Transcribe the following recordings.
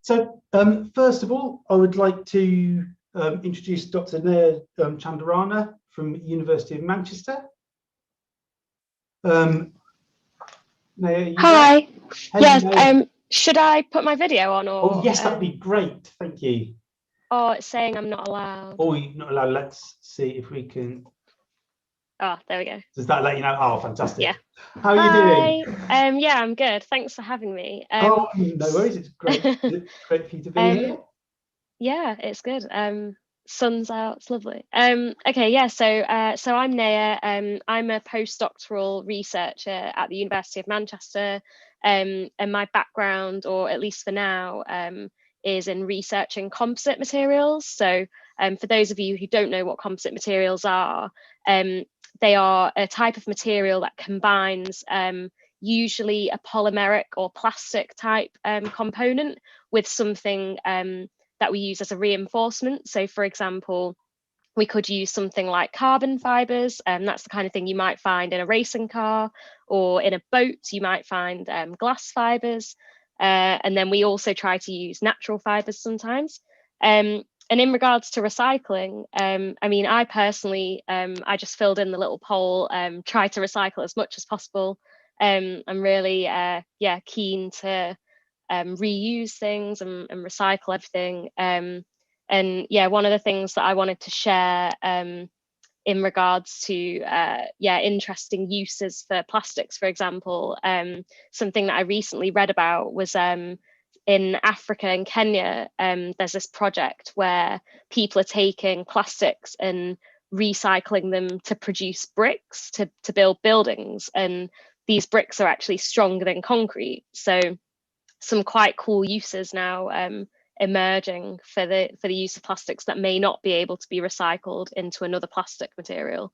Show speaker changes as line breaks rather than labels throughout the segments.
So first of all, I would like to introduce Dr. Naya Chandarana from University of Manchester. Naya,
Hi. Yes.
Naya.
Should I put my video on, or?
Oh yes, that'd be great. Thank you.
Oh, it's saying I'm not allowed.
Oh, you're not allowed. Let's see if we can.
Oh, there we go.
Does that let you know? Oh, fantastic.
Yeah.
How are you doing?
Yeah, I'm good. Thanks for having me.
Oh, no worries. It's great. Great for you to be here.
Yeah, it's good. Sun's out. It's lovely. Okay, yeah. So I'm Naya. I'm a postdoctoral researcher at the University of Manchester. And my background, or at least for now, is in researching composite materials. So for those of you who don't know what composite materials are, they are a type of material that combines usually a polymeric or plastic type component with something that we use as a reinforcement. So for example, we could use something like carbon fibers, and that's the kind of thing you might find in a racing car, or in a boat you might find glass fibers. And then we also try to use natural fibers sometimes. And in regards to recycling, I mean, I personally, I just filled in the little poll, try to recycle as much as possible. I'm really, keen to reuse things and recycle everything. And yeah, one of the things that I wanted to share in regards to interesting uses for plastics, for example, something that I recently read about was in Africa and Kenya, there's this project where people are taking plastics and recycling them to produce bricks to build buildings, and these bricks are actually stronger than concrete. So some quite cool uses now emerging for the use of plastics that may not be able to be recycled into another plastic material.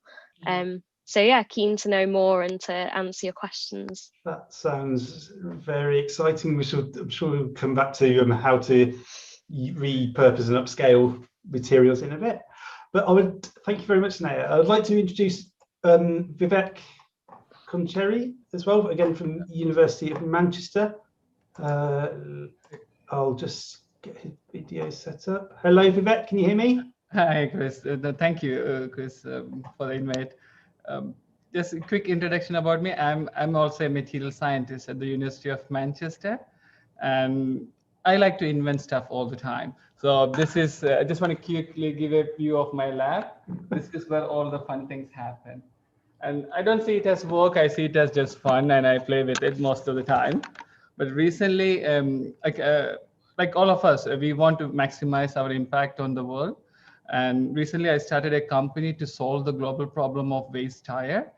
So yeah, keen to know more and to answer your questions.
That sounds very exciting. I'm sure we'll come back to how to repurpose and upscale materials in a bit. But I would thank you very much, Naya. I would like to introduce Vivek Concheri as well, again from University of Manchester. I'll just get his video set up. Hello, Vivek, can you hear me?
Hi, Chris. Thank you, Chris, for the invite. Just a quick introduction about me. I'm also a material scientist at the University of Manchester, and I like to invent stuff all the time. So this is, I just want to quickly give a view of my lab. This is where all the fun things happen. And I don't see it as work, I see it as just fun, and I play with it most of the time. But recently, like all of us, we want to maximize our impact on the world. And recently I started a company to solve the global problem of waste tire.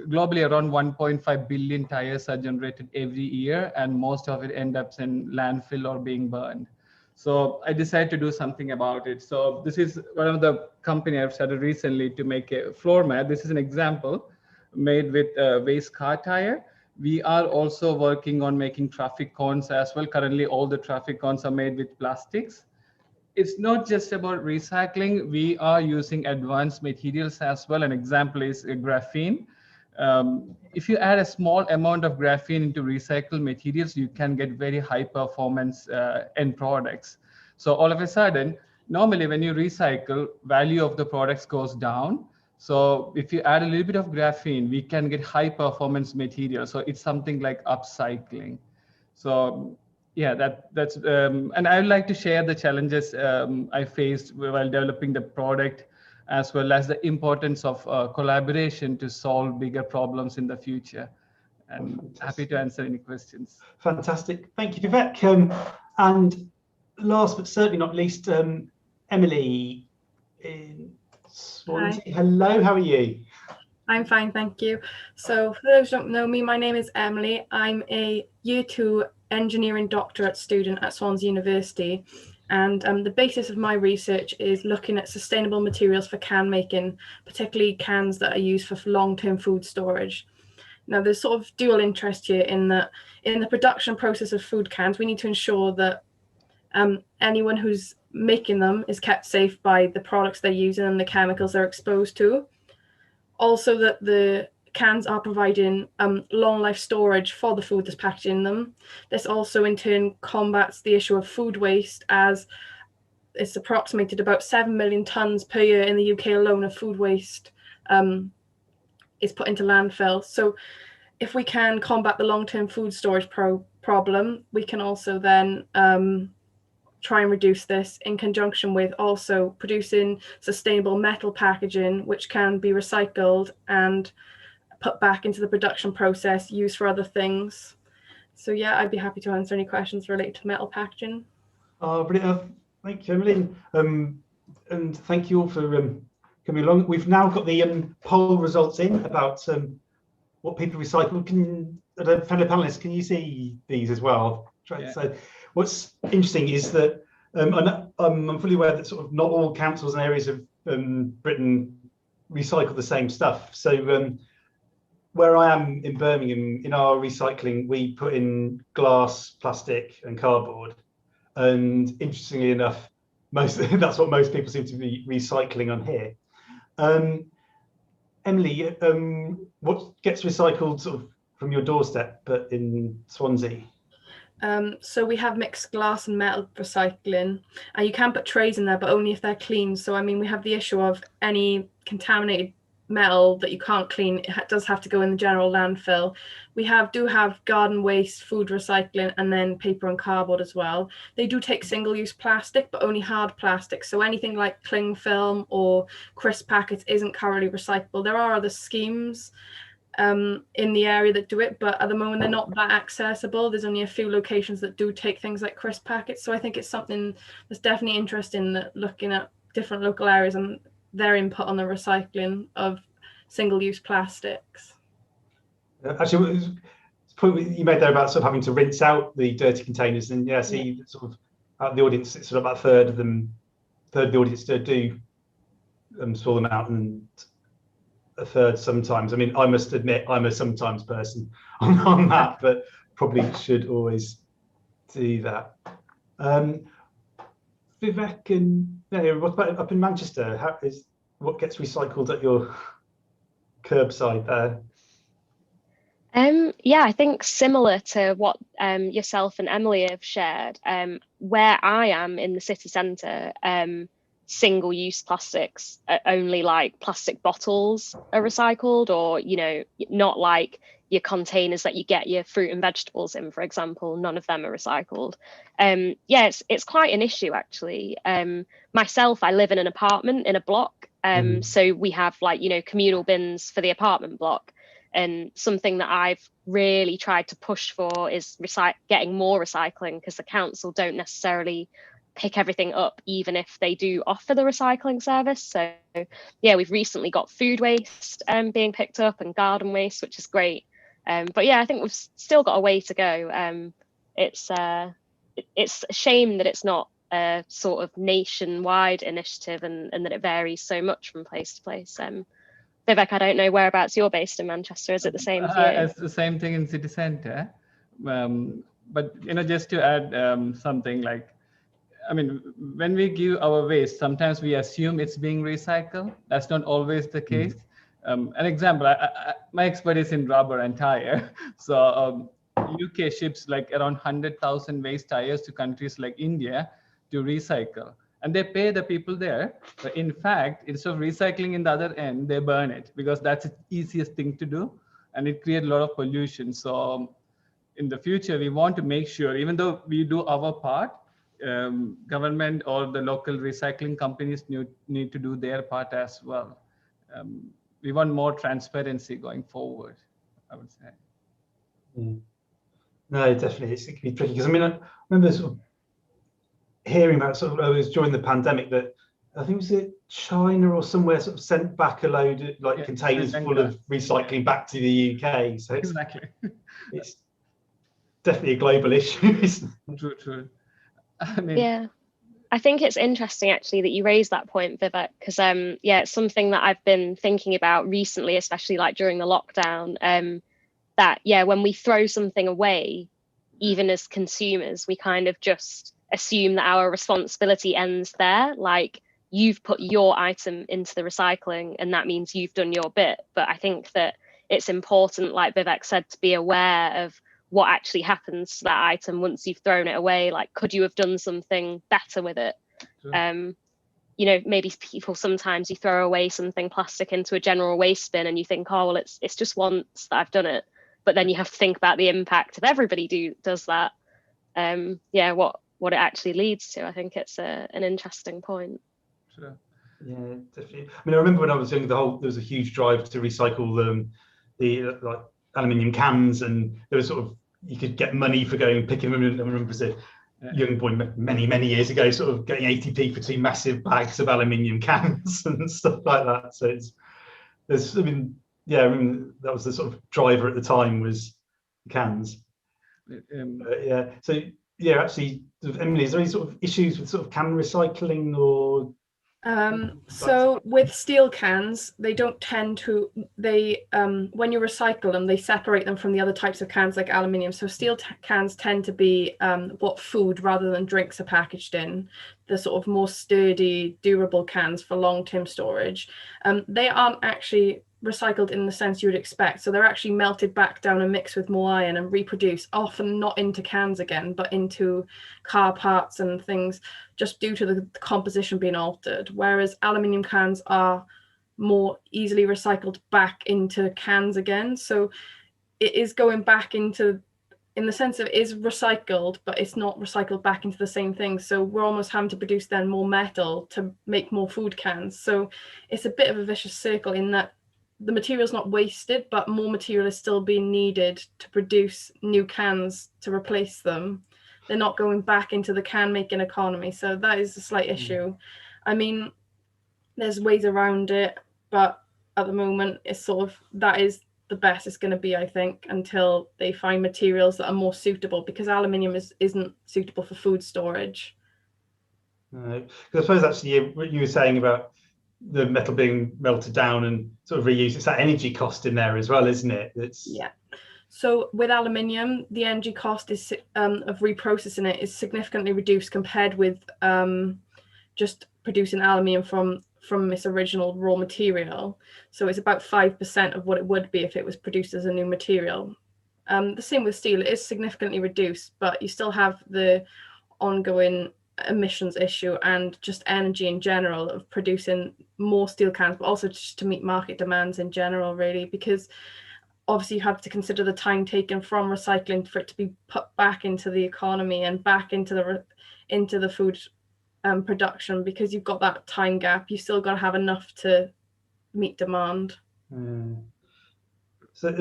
Globally, around 1.5 billion tires are generated every year, and most of it ends up in landfill or being burned. So I decided to do something about it. So this is one of the company I've started recently to make a floor mat. This is an example made with waste car tire. We are also working on making traffic cones as well. Currently, all the traffic cones are made with plastics. It's not just about recycling. We are using advanced materials as well. An example is graphene. If you add a small amount of graphene into recycled materials, you can get very high performance end products. So all of a sudden, normally when you recycle, value of the products goes down. So if you add a little bit of graphene, we can get high performance material. So it's something like upcycling. So yeah, that's and I would like to share the challenges I faced while developing the product, as well as the importance of collaboration to solve bigger problems in the future. And happy to answer any questions.
Fantastic, thank you, Vivek. And last but certainly not least, Emily in Swansea. Hi. Hello, how are you?
I'm fine, thank you. So for those who don't know me, my name is Emily. I'm a Year 2 engineering doctorate student at Swansea University. And the basis of my research is looking at sustainable materials for can making, particularly cans that are used for long-term food storage. Now, there's sort of dual interest here in that in the production process of food cans, we need to ensure that anyone who's making them is kept safe by the products they're using and the chemicals they're exposed to. Also, that the cans are providing long life storage for the food that's packaged in them. This also in turn combats the issue of food waste, as it's approximated about 7 million tonnes per year in the UK alone of food waste is put into landfill. So if we can combat the long-term food storage problem, we can also then try and reduce this in conjunction with also producing sustainable metal packaging, which can be recycled and put back into the production process, used for other things. So yeah, I'd be happy to answer any questions related to metal packaging.
Oh, brilliant. Thank you, Emily. And thank you all for coming along. We've now got the poll results in about what people recycle. Fellow panelists, can you see these as well?
Yeah.
So what's interesting is that I'm fully aware that sort of not all councils and areas of Britain recycle the same stuff. So where I am in Birmingham, in our recycling, we put in glass, plastic and cardboard. And interestingly enough, that's what most people seem to be recycling on here. Emily, what gets recycled sort of from your doorstep, but in Swansea?
So we have mixed glass and metal recycling, and you can put trays in there, but only if they're clean. So I mean, we have the issue of any contaminated metal that you can't clean, it does have to go in the general landfill. We do have garden waste, food recycling, and then paper and cardboard as well. They do take single-use plastic, but only hard plastic. So anything like cling film or crisp packets isn't currently recyclable. There are other schemes in the area that do it, but at the moment they're not that accessible. There's only a few locations that do take things like crisp packets. So I think it's something that's definitely interesting, looking at different local areas and their input on the recycling of single-use plastics.
Actually, the point you made there about sort of having to rinse out the dirty containers, and yeah, see sort of out the audience, it's sort of about a third of the audience do store them out, and a third sometimes. I mean, I must admit I'm a sometimes person on that, but probably should always do that. Vivek and what about up in Manchester? What gets recycled at your curbside there?
Yeah, I think similar to what yourself and Emily have shared, where I am in the city centre, single-use plastics, only like plastic bottles are recycled, or, you know, not like your containers that you get your fruit and vegetables in, for example. None of them are recycled. Yeah, it's quite an issue actually. Myself, I live in an apartment in a block, so we have, like, you know, communal bins for the apartment block. And something that I've really tried to push for is getting more recycling, because the council don't necessarily pick everything up, even if they do offer the recycling service. So yeah, we've recently got food waste being picked up, and garden waste, which is great. But yeah, I think we've still got a way to go. It's a shame that it's not a sort of nationwide initiative, and that it varies so much from place to place. Vivek, I don't know whereabouts you're based in Manchester. Is it the same for you?
It's the same thing in city centre. But, you know, just to add something, like, I mean, when we give our waste, sometimes we assume it's being recycled. That's not always the case. An example, my expertise in rubber and tire. So UK ships like around 100,000 waste tires to countries like India to recycle. And they pay the people there. But in fact, instead of recycling in the other end, they burn it, because that's the easiest thing to do. And it creates a lot of pollution. So in the future, we want to make sure, even though we do our part, government or the local recycling companies need to do their part as well. We want more transparency going forward, I would say.
No, definitely, it can be tricky, because I mean, I remember sort of hearing about it was during the pandemic that I think was it China or somewhere sort of sent back a load of like containers full of recycling back to the UK. So it's,
exactly,
it's definitely a global issue, isn't it?
True. I mean,
yeah, I think it's interesting actually that you raised that point, Vivek, because yeah, it's something that I've been thinking about recently, especially like during the lockdown. That yeah, when we throw something away, even as consumers, we kind of just assume that our responsibility ends there. Like, you've put your item into the recycling, and that means you've done your bit. But I think that it's important, like Vivek said, to be aware of what actually happens to that item once you've thrown it away. Like, could you have done something better with it?
Sure.
You know, maybe people, sometimes you throw away something plastic into a general waste bin and you think, oh, well, it's just once that I've done it. But then you have to think about the impact if everybody does that. Yeah, what it actually leads to. I think it's an interesting point.
Sure.
Yeah, definitely. I mean, I remember when I was young, there was a huge drive to recycle the like aluminium cans, and there was sort of, you could get money for going and picking them. I remember as a young boy many years ago, sort of getting 80p for 2 massive bags of aluminium cans and stuff like that. So I mean, that was the sort of driver at the time, was the cans. Yeah. So yeah, actually, Emily, is there any sort of issues with sort of can recycling or?
So with steel cans, they don't tend to, when you recycle them, they separate them from the other types of cans like aluminium. So steel cans tend to be what food rather than drinks are packaged in, the sort of more sturdy, durable cans for long-term storage. They aren't actually recycled in the sense you would expect. So they're actually melted back down and mixed with more iron and reproduced, often not into cans again, but into car parts and things, just due to the composition being altered. Whereas aluminium cans are more easily recycled back into cans again. So it is going back into, in the sense of it is recycled, but it's not recycled back into the same thing. So we're almost having to produce then more metal to make more food cans. So it's a bit of a vicious circle in that the material's not wasted, but more material is still being needed to produce new cans to replace them. They're not going back into the can making economy. So that is a slight issue. I mean, there's ways around it, but at the moment it's sort of, that is the best it's going to be, I think, until they find materials that are more suitable, because aluminium isn't suitable for food storage.
Because I suppose actually what you were saying about the metal being melted down and sort of reused, it's that energy cost in there as well, isn't it?
Yeah. So with aluminium, the energy cost is of reprocessing it is significantly reduced compared with just producing aluminium from its original raw material. So it's about 5% of what it would be if it was produced as a new material. The same with steel, it is significantly reduced, but you still have the ongoing emissions issue and just energy in general of producing more steel cans, but also just to meet market demands in general, really, because obviously you have to consider the time taken from recycling for it to be put back into the economy and back into the food production, because you've got that time gap. You still got to have enough to meet demand.
So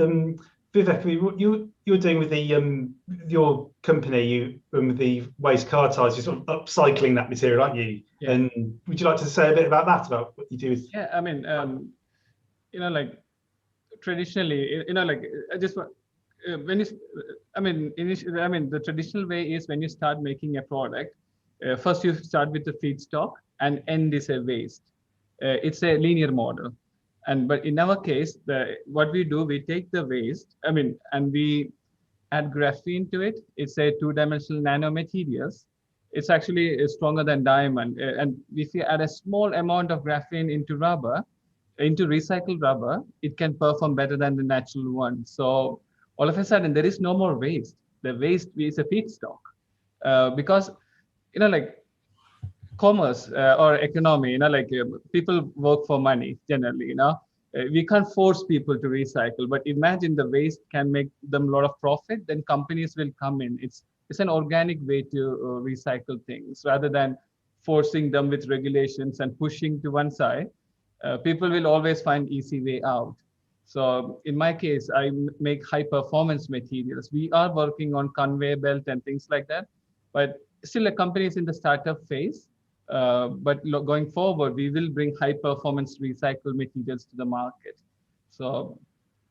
Vivek, what you're doing with the your company, with the waste car tires, you're sort of upcycling that material, aren't you?
Yeah.
And would you like to say a bit about that, about what you do with?
Yeah, I mean, like traditionally, like I just want, when you, the traditional way is when you start making a product, first you start with the feedstock and end is a waste. It's a linear model. But in our case, what we do, we take the waste, and we add graphene to it. It's a 2-dimensional nanomaterials. It's actually stronger than diamond. And if you add a small amount of graphene into recycled rubber, it can perform better than the natural one. So all of a sudden, there is no more waste. The waste is a feedstock. Because, like commerce or economy, people work for money generally, we can't force people to recycle, but imagine the waste can make them a lot of profit, then companies will come in. It's an organic way to recycle things rather than forcing them with regulations and pushing to one side. People will always find easy way out. So in my case, I make high performance materials. We are working on conveyor belt and things like that, but still a company is in the startup phase. But going forward, we will bring high performance recycled materials to the market. So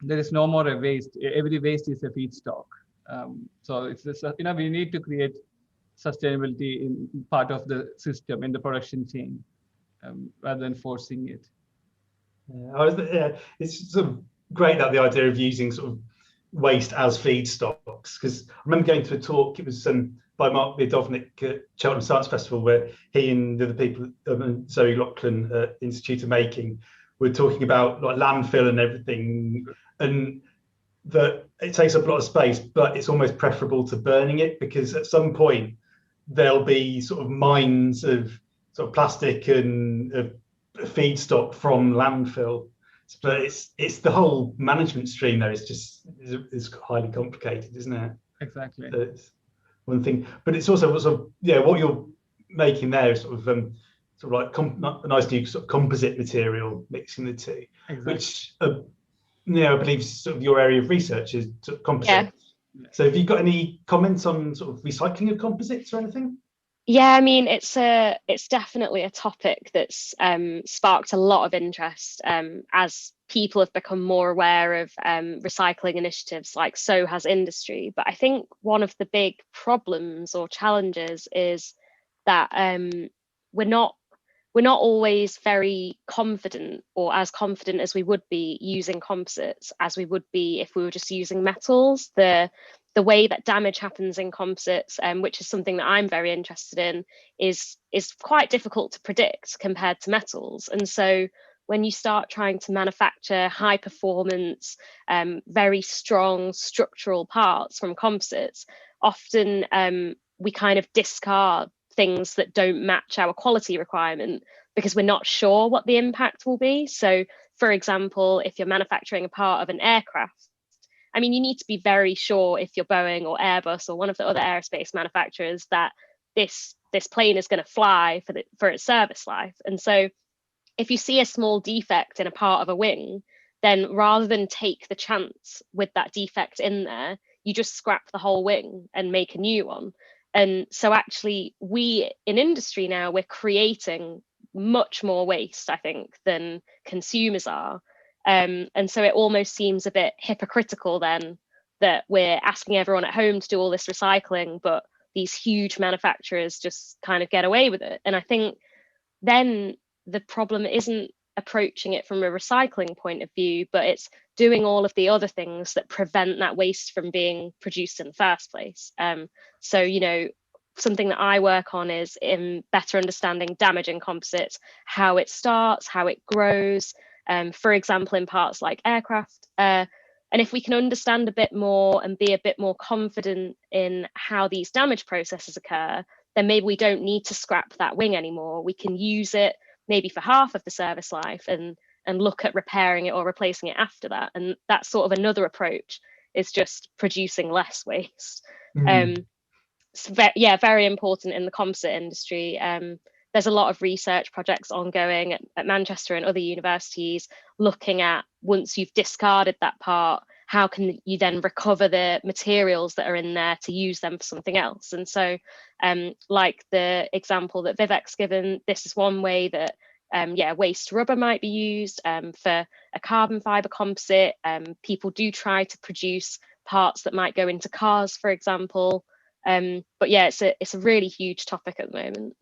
there is no more a waste. Every waste is a feedstock. So it's just, we need to create sustainability in part of the system in the production chain, rather than forcing it.
It's sort of great that the idea of using sort of waste as feedstocks, because I remember going to a talk, it was by Mark Biedownik at Cheltenham Science Festival, where he and the other people, Zoe Lachlan at Institute of Making, were talking about like landfill and everything, and that it takes up a lot of space, but it's almost preferable to burning it, because at some point there'll be sort of mines of sort of plastic and feedstock from landfill. But it's the whole management stream there is highly complicated, isn't it?
Exactly.
So it's one thing, but it's also sort of, yeah, what you're making there is sort of like a nice new sort of composite material, mixing the two,
Exactly.
which I believe sort of your area of research is sort of composites.
Yeah.
So have you got any comments on sort of recycling of composites or anything?
Yeah, I mean, it's definitely a topic that's sparked a lot of interest as people have become more aware of recycling initiatives, like so has industry. But I think one of the big problems or challenges is that we're not always very confident, or as confident as we would be using composites as we would be if we were just using metals. The way that damage happens in composites, which is something that I'm very interested in, is quite difficult to predict compared to metals. And so when you start trying to manufacture high performance, very strong structural parts from composites, often we kind of discard things that don't match our quality requirement because we're not sure what the impact will be. So, for example, if you're manufacturing a part of an aircraft, I mean, you need to be very sure, if you're Boeing or Airbus or one of the other aerospace manufacturers, that this plane is going to fly for its service life. And so if you see a small defect in a part of a wing, then rather than take the chance with that defect in there, you just scrap the whole wing and make a new one. And so actually we in industry now, we're creating much more waste, I think, than consumers are. And so it almost seems a bit hypocritical then that we're asking everyone at home to do all this recycling, but these huge manufacturers just kind of get away with it. And I think then the problem isn't approaching it from a recycling point of view, but it's doing all of the other things that prevent that waste from being produced in the first place. So, something that I work on is in better understanding damage in composites, how it starts, how it grows, for example, in parts like aircraft. And if we can understand a bit more and be a bit more confident in how these damage processes occur, then maybe we don't need to scrap that wing anymore. We can use it maybe for half of the service life and look at repairing it or replacing it after that. And that's sort of another approach, is just producing less waste. Very important in the composite industry. There's a lot of research projects ongoing at Manchester and other universities looking at, once you've discarded that part, how can you then recover the materials that are in there to use them for something else? And so like the example that Vivek's given, this is one way that waste rubber might be used for a carbon fiber composite. People do try to produce parts that might go into cars, for example. But yeah, it's a really huge topic at the moment.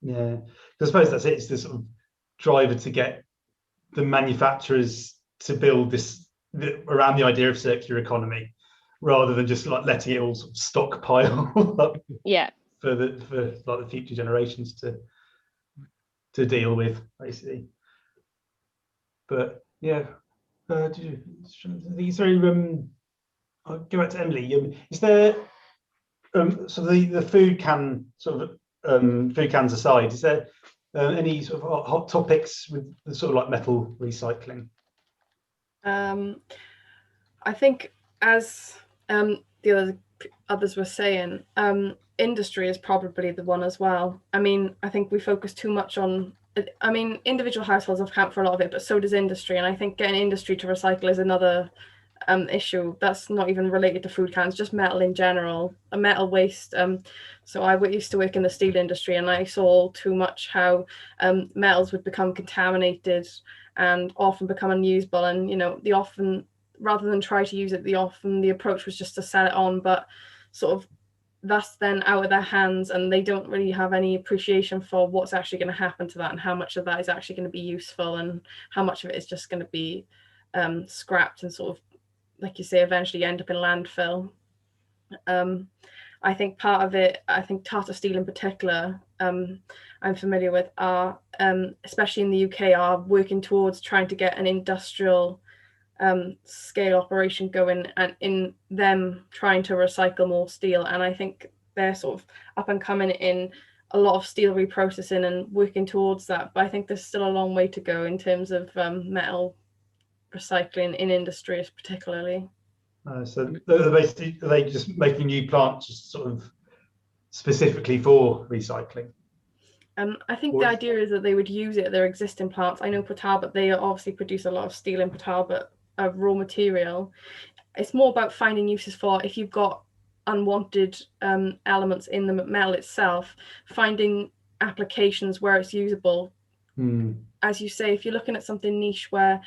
Yeah, I suppose that's it. It's this sort of driver to get the manufacturers to build this around the idea of circular economy, rather than just like letting it all sort of stockpile up.
Yeah.
For the future generations to deal with, basically. But yeah, I'll go back to Emily. Is there so the food can sort of food cans aside, is there any sort of hot topics with the sort of like metal recycling?
I think, as the others were saying, industry is probably the one as well. I mean, I think we focus too much on, I mean, individual households account for a lot of it, but so does industry. And I think getting industry to recycle is another issue that's not even related to food cans, just metal in general, metal waste. So I used to work in the steel industry, and I saw too much how metals would become contaminated and often become unusable. And they often, rather than try to use it, the approach was just to sell it on, but sort of that's then out of their hands, and they don't really have any appreciation for what's actually going to happen to that, and how much of that is actually going to be useful, and how much of it is just going to be scrapped and sort of, like you say, eventually end up in landfill. I think part of it, I think Tata Steel in particular, I'm familiar with, are, especially in the UK, are working towards trying to get an industrial scale operation going, and in them trying to recycle more steel. And I think they're sort of up and coming in a lot of steel reprocessing and working towards that. But I think there's still a long way to go in terms of metal recycling in industries particularly.
So they're basically, are they just making new plants just sort of specifically for recycling?
I think the idea is that they would use it at their existing plants. I know Port Talbot, they obviously produce a lot of steel in Port Talbot, raw material. It's more about finding uses for, if you've got unwanted elements in the metal itself, finding applications where it's usable. As you say, if you're looking at something niche where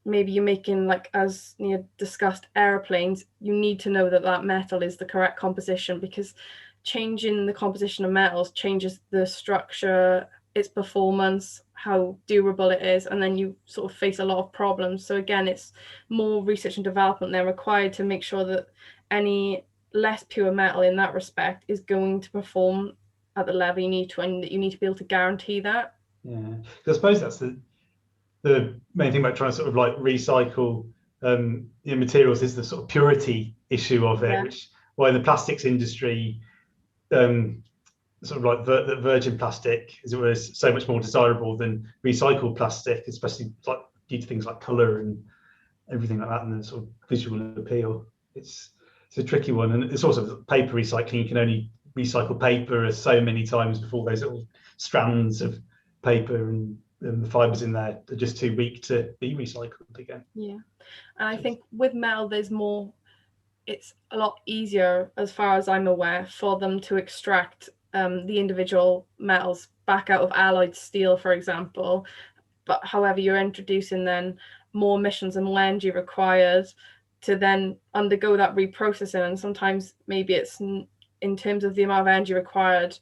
maybe you're making, like as Nia discussed, airplanes, you need to know that that metal is the correct composition, because changing the composition of metals changes the structure, its performance, how durable it is, and then you sort of face a lot of problems. So again, it's more research and development they're required to make sure that any less pure metal in that respect is going to perform at the level you need to, and that you need to be able to guarantee that.
Yeah, because I suppose that's the main thing about trying to sort of like recycle materials, is the sort of purity issue of it, which, well, in the plastics industry, sort of like the virgin plastic, as it was, so much more desirable than recycled plastic, especially like due to things like color and everything like that, and the sort of visual appeal. It's a tricky one, and it's also paper recycling. You can only recycle paper so many times before those little strands of paper and the fibers in there are just too weak to be recycled again.
Yeah, and I think with metal, there's more. It's a lot easier, as far as I'm aware, for them to extract the individual metals back out of alloyed steel, for example. But however, you're introducing then more emissions and more energy required to then undergo that reprocessing. And sometimes maybe it's, in terms of the amount of energy required,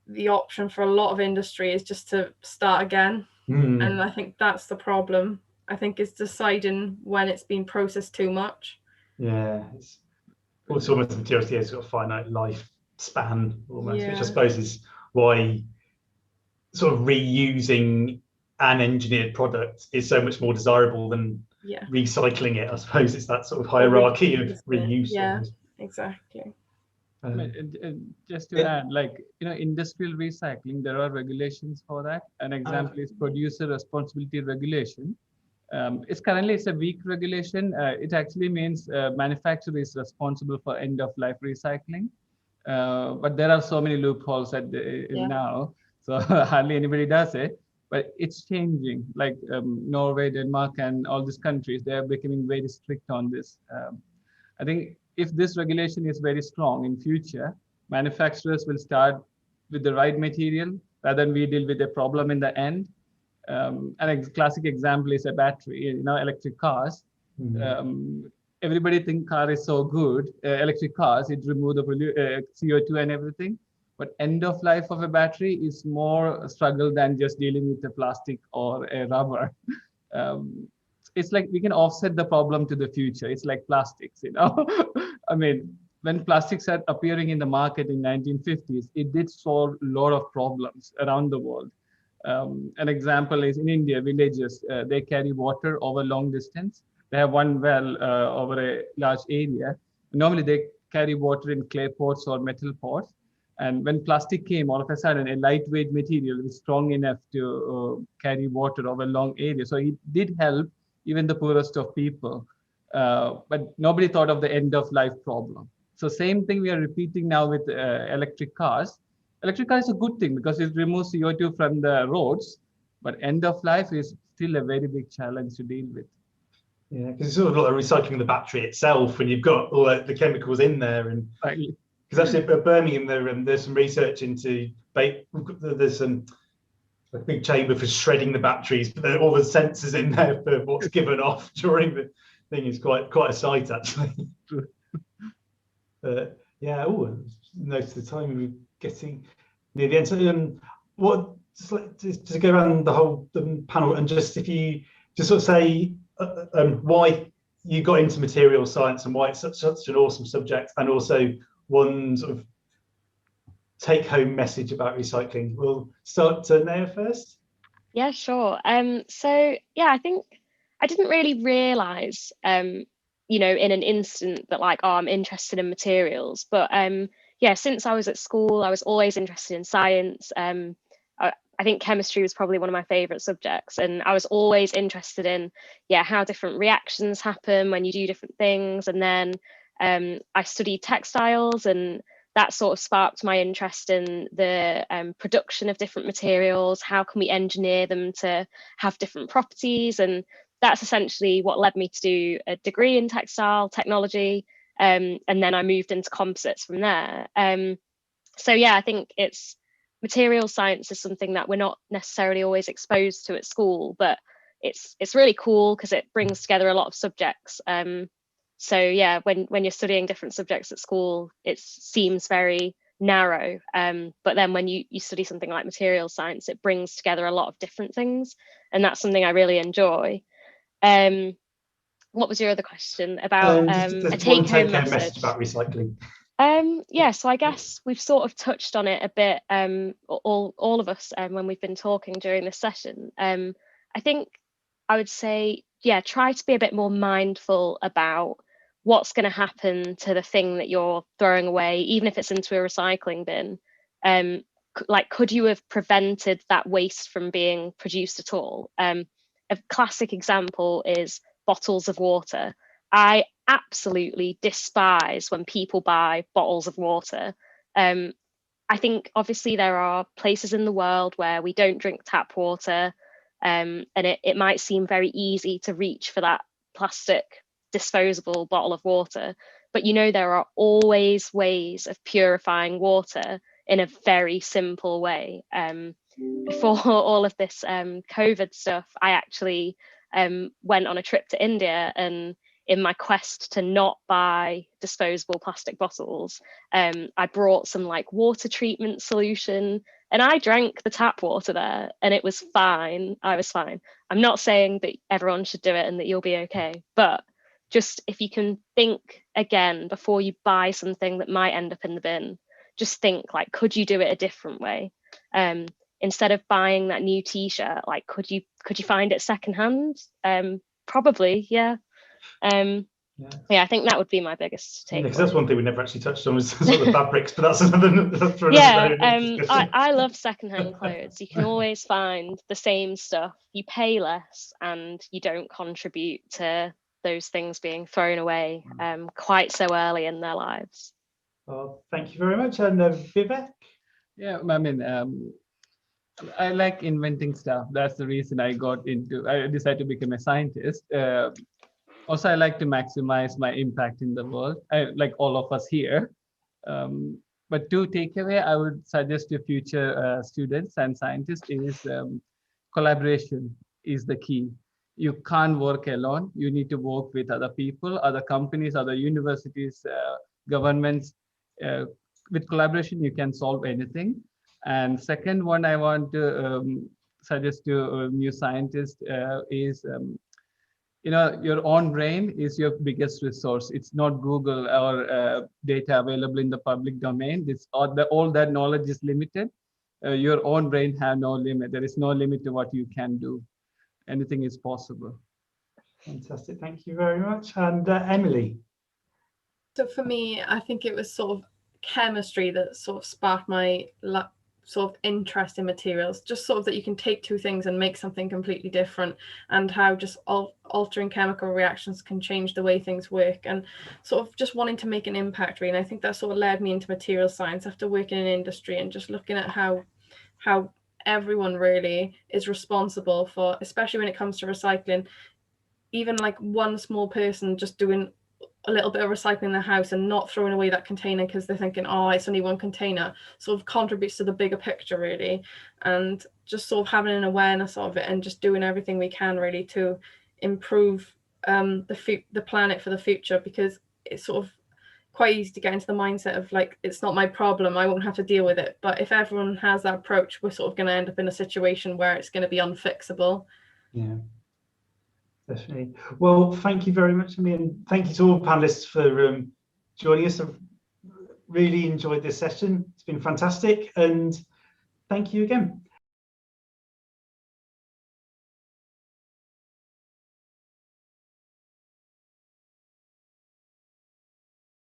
the option for a lot of industry is just to start again. And I think that's the problem. I think it's deciding when it's been processed too much.
Yeah, it's almost materials, yeah, it's got a finite lifespan almost, which I suppose is why sort of reusing an engineered product is so much more desirable than recycling it. I suppose it's that sort of hierarchy of reuse.
Yeah, exactly.
Just to add, like, industrial recycling, there are regulations for that. An example is producer responsibility regulation. It's a weak regulation. It actually means manufacturer is responsible for end of life recycling. But there are so many loopholes now, so hardly anybody does it. But it's changing. Like Norway, Denmark, and all these countries, they are becoming very strict on this. I think if this regulation is very strong in future, manufacturers will start with the right material rather than we deal with the problem in the end. And a classic example is a battery, electric cars. Everybody think car is so good, electric cars, it remove the CO2 and everything. But end of life of a battery is more struggle than just dealing with the plastic or a rubber. It's like we can offset the problem to the future. It's like plastics, I mean, when plastics started appearing in the market in 1950s, it did solve a lot of problems around the world. An example is in India, villages, they carry water over long distance. They have one well over a large area. Normally they carry water in clay pots or metal pots. And when plastic came, all of a sudden, a lightweight material is strong enough to carry water over a long area. So it did help even the poorest of people. But nobody thought of the end of life problem. So same thing we are repeating now with electric cars. Electric car is a good thing because it removes CO2 from the roads, but end of life is still a very big challenge to deal with.
Yeah, because it's sort of like recycling the battery itself when you've got all the chemicals in there. And because actually at Birmingham, there's some research into, there's a big chamber for shredding the batteries, but all the sensors in there for what's given off during the thing is quite a sight, actually. Yeah, notice the time we're getting near the end. So, what just to go around the panel, and just if you just sort of say why you got into materials science and why it's such an awesome subject, and also one sort of take-home message about recycling. We'll start to Naya first.
Yeah, sure. So yeah, I think I didn't really realize, you know, in an instant that like, oh, I'm interested in materials. But yeah, since I was at school, I was always interested in science. I think chemistry was probably one of my favorite subjects, and I was always interested in, yeah, how different reactions happen when you do different things. And then I studied textiles, and that sort of sparked my interest in the production of different materials. How can we engineer them to have different properties? And that's essentially what led me to do a degree in textile technology. And then I moved into composites from there. So yeah, I think it's material science is something that we're not necessarily always exposed to at school, but it's really cool because it brings together a lot of subjects. So yeah, when you're studying different subjects at school, it seems very narrow. But then when you study something like material science, it brings together a lot of different things, and that's something I really enjoy. What was your other question about a take-home message
about recycling?
Yeah, so I guess we've sort of touched on it a bit, all of us, when we've been talking during this session. I think I would say, yeah, try to be a bit more mindful about what's going to happen to the thing that you're throwing away, even if it's into a recycling bin. Like, could you have prevented that waste from being produced at all? A classic example is bottles of water. I absolutely despise when people buy bottles of water. I think obviously there are places in the world where we don't drink tap water, and it might seem very easy to reach for that plastic disposable bottle of water, but you know, there are always ways of purifying water in a very simple way. Before all of this COVID stuff, I actually went on a trip to India, and in my quest to not buy disposable plastic bottles, I brought some like water treatment solution, and I drank the tap water there, and it was fine. I was fine. I'm not saying that everyone should do it and that you'll be okay, but just if you can think again before you buy something that might end up in the bin, just think like, could you do it a different way? Instead of buying that new t-shirt, like, could you find it secondhand? Probably, yeah. Yeah, I think that would be my biggest takeaway.
Because that's one thing we never actually touched on, was sort of fabrics, but that's another.
I love secondhand clothes. You can always find the same stuff. You pay less, and you don't contribute to those things being thrown away quite so early in their lives.
Well, thank you very much, and Vivek.
Yeah, I mean, I like inventing stuff. That's the reason I decided to become a scientist. Also, I like to maximize my impact in the world, like all of us here. But to take away, I would suggest to future students and scientists is collaboration is the key. You can't work alone. You need to work with other people, other companies, other universities, governments. With collaboration, you can solve anything. And second one I want to suggest to new scientists is, you know, your own brain is your biggest resource. It's not Google or data available in the public domain. All that knowledge is limited. Your own brain has no limit. There is no limit to what you can do. Anything is possible.
Fantastic. Thank you very much. And Emily.
So for me, I think it was sort of chemistry that sort of sparked my sort of interest in materials, just sort of that you can take two things and make something completely different, and how just altering chemical reactions can change the way things work, and sort of just wanting to make an impact really. And I think that sort of led me into material science after working in industry and just looking at how everyone really is responsible for, especially when it comes to recycling, even like one small person just doing a little bit of recycling in the house and not throwing away that container because they're thinking, oh, it's only one container, sort of contributes to the bigger picture really. And just sort of having an awareness of it and just doing everything we can really to improve the planet for the future, because it's sort of quite easy to get into the mindset of like, it's not my problem, I won't have to deal with it. But if everyone has that approach, we're sort of going to end up in a situation where it's going to be unfixable.
Yeah. Definitely. Well, thank you very much, Emily, and thank you to all panelists for joining us. I've really enjoyed this session. It's been fantastic, and thank you again.